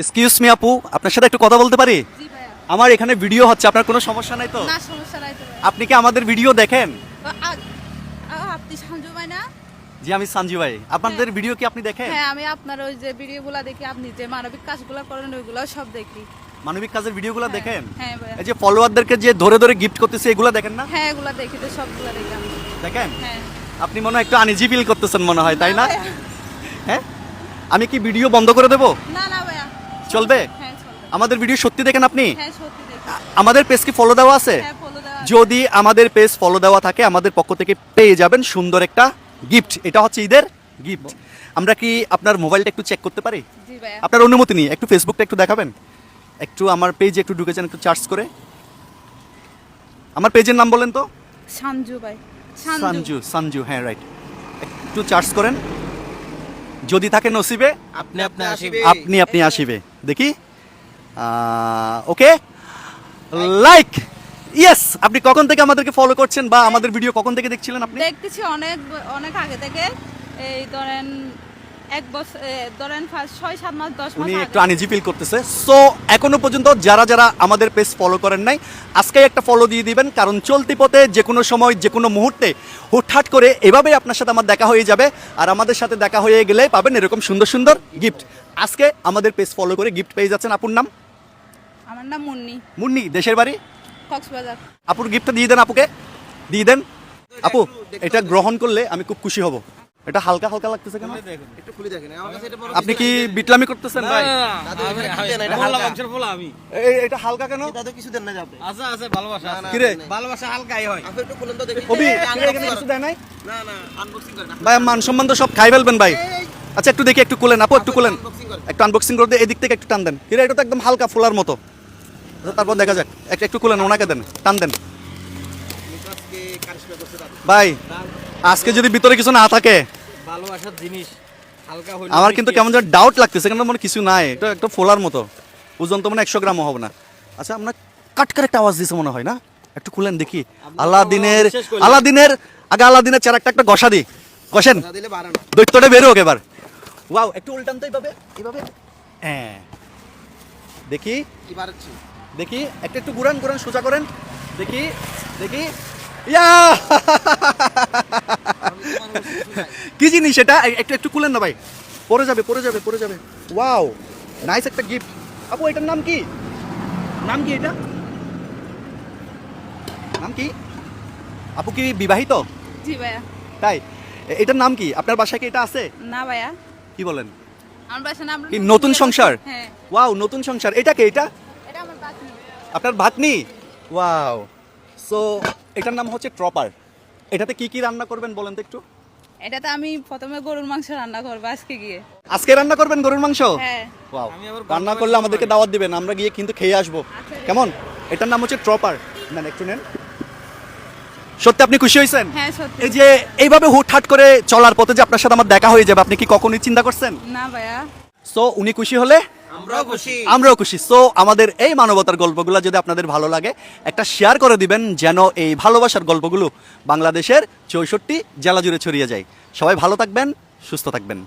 Excuse me আপু, আপনার সাথে একটু কথা বলতে পারি? জি ভাইয়া। আমার এখানে ভিডিও হচ্ছে, আপনার কোনো সমস্যা নাই তো? না, সমস্যা নাই তো ভাইয়া। আপনি কি আমাদের ভিডিও দেখেন? আপনি সঞ্জু ভাই না? জি আমি সঞ্জু ভাই। আপনাদের ভিডিও কি আপনি দেখেন? হ্যাঁ, আমি আপনার ওই যে ভিডিওগুলো দেখি, আপনি যে মানবিক কাজগুলো করেন ওইগুলো সব দেখি। মানবিক কাজের ভিডিওগুলো হ্যাঁ, দেখেন? হ্যাঁ ভাইয়া। এই যে ফলোয়ারদেরকে যে ধরে ধরে গিফট করতেছে এগুলো দেখেন না? হ্যাঁ, এগুলো দেখি তো, সবগুলো দেখি আমি। দেখেন? হ্যাঁ। আপনি মনে হয় একটু আনইজি ফিল করতেছেন মনে হয়, তাই না? ভাইয়া। হ্যাঁ, আমি কি ভিডিও বন্ধ করে দেব? না না ভাইয়া। চলবে? হ্যাঁ, চলবে। আমাদের ভিডিও সত্যি দেখেন আপনি? হ্যাঁ, সত্যি দেখি। আমাদের পেজ কি ফলো দেওয়া আছে? হ্যাঁ, ফলো দেওয়া আছে। যদি আমাদের পেজ ফলো দেওয়া থাকে আমাদের পক্ষ থেকে পেয়ে যাবেন সুন্দর একটা গিফট। এটা হচ্ছে ঈদের গিফট। আমরা কি আপনার মোবাইলটা একটু চেক করতে পারি? জি ভাইয়া। আপনার অনুমতি নিয়ে একটু ফেসবুকটা একটু দেখাবেন? একটু আমার পেজে একটু ঢুকেছেন, একটু চার্জ করে। আমার পেজের নাম বলেন তো? সঞ্জু ভাই। সঞ্জু, হ্যাঁ রাইট। একটু চার্জ করেন, যদি থাকে নসিবে আপনি আসিবে। আপনি আসিবে। দেখি ওকে, লাইক ইয়েস। আপনি কখন থেকে আমাদেরকে ফলো করছেন বা আমাদের ভিডিও কখন থেকে দেখছিলেন আপনি? দেখতেছি অনেক অনেক আগে থেকে, এই ধরেন এক বছর, ধরেন 6-7 মাস 10 মাস উনি আগে। একটু আনইজি ফিল করতেছে। সো এখনো পর্যন্ত যারা যারা আমাদের পেজ ফলো করেন নাই আজকে একটা ফলো দিয়ে দিবেন, কারণ চলতি পথে যে কোনো সময় যে কোনো মুহূর্তে হুটহাট করে এভাবেই আপনার সাথে আমার দেখা হয়ে যাবে, আর আমাদের সাথে দেখা হয়ে গেলে পাবেন এরকম সুন্দর সুন্দর গিফট। আজকে আমাদের পেজ ফলো করে গিফট পেয়ে যাচ্ছেন। আপুর নাম? আমার নাম মুন্নি, মুন্নি, দেশের বাড়ি? কক্সবাজার। আপুর গিফটটা দিয়ে দেন, আপুকে দিয়ে দেন। আপু এটা গ্রহণ করলে আমি খুব খুশি হব। এটা হালকা হালকা লাগতেছে কেন? একটু খুলে দেখেন আমার কাছে এটা বড় আপনি কি বিটলামি করতেছেন ভাই? দাদু এটা কি দেন এটা হালকা এটা হালকা কেন? দাদু কিছু দেন না যাবে ভালোবাসা আছে। কিরে ভালোবাসা হালকাই হয়। আপনি একটু খুলেন তো দেখি কবি এই, কিরে, এখানে unboxing কিছু করেন। দেয় নাই? না না আনবক্সিং করেন ভাই মান সম্মান তো সব খাই ফেলবেন ভাই। আচ্ছা একটু দেখি, একটু খুলেন আপু, একটু খুলেন, unboxing করেন। একটু আনবক্সিং করে দিয়ে এদিক থেকে একটু টান দেন। কিরে এটা তো একদম হালকা ফোলার মতো। আচ্ছা, তারপর দেখা যাক। একটু খুলেন, ওনাকে দেন, টান দেন আজকে কারিশমা করছে দাদু ভাই। আজকে যদি ভিতরে কিছু না থাকে ভালোবাসার জিনিস হালকা হইলে আমার কিন্তু কেমন যেন ডাউট লাগতেছে, কেন মনে কিছু নাই। এটা একটা ফোলার মতো, ওজন তো মানে 100 গ্রামও হবে না। আচ্ছা আপনার কাটকার একটা আওয়াজ দিছে মনে হয় না? একটু খুলেন দেখি। আলাদিনের আলাদিনের চেরাকটা একটা ঘষা দি, ঘষেন, দাদা দিলে বাড়ানো দৈত্যটা বেরো এবার। ওয়াও, একটু উল্টান তো এইভাবে, এইভাবে। হ্যাঁ দেখি কি বাড়াচ্ছি দেখি, একটু ঘুরান ঘুরান, সোজা করেন দেখি দেখি। ইয়া কি জিনিস এটা? একটু খুলেন না ভাই, পড়ে যাবে পড়ে যাবে পড়ে যাবে। ওয়াও, নাইস একটা গিফট। আপু এটার নাম কি? নাম কি এটা? নাম কি? আপু কি বিবাহিত? জি ভাইয়া। তাই এটার নাম কি? আপনার বাসায় কি এটা আছে? না ভাইয়া, কি বলেন? আমার বাসা নাম কি নতুন সংসার? হ্যাঁ, ওয়াও, নতুন সংসার। এটা কে? এটা এটা আমার বাকি। আপনার ভাগ্নি? ওয়াও। সো এটার নাম হচ্ছে ট্রপার। এটাতে কি কি রান্না করবেন বলেন তো একটু? এটাতে আমি প্রথমে গরুর মাংস রান্না করবো আজকে গিয়ে। আজকে রান্না করবেন গরুর মাংস? হ্যাঁ। ওয়াও, আমি আবার রান্না করলে আমাদেরকে দাওয়াত দিবেন, আমরা গিয়ে কিন্তু খেয়ে আসবো। আচ্ছা। কেমন? এটার নাম হচ্ছে ট্রপার। নেন একটু নেন। সত্যি আপনি খুশি হয়েছেন? হ্যাঁ, সত্যি। এই যে এইভাবে হুটহাট করে চলার পথে যে আপনার সাথে আমার দেখা হয়ে যাবে, আপনি কি কখনোই চিন্তা করছেন? না ভাইয়া। সো উনি খুশি হলে আমরাও খুশি আমরাও খুশি। সো আমাদের এই মানবতার গল্পগুলো যদি আপনাদের ভালো লাগে একটা শেয়ার করে দিবেন, যেন এই ভালোবাসার গল্পগুলো বাংলাদেশের 64 জেলা জুড়ে ছড়িয়ে যায়। সবাই ভালো থাকবেন, সুস্থ থাকবেন।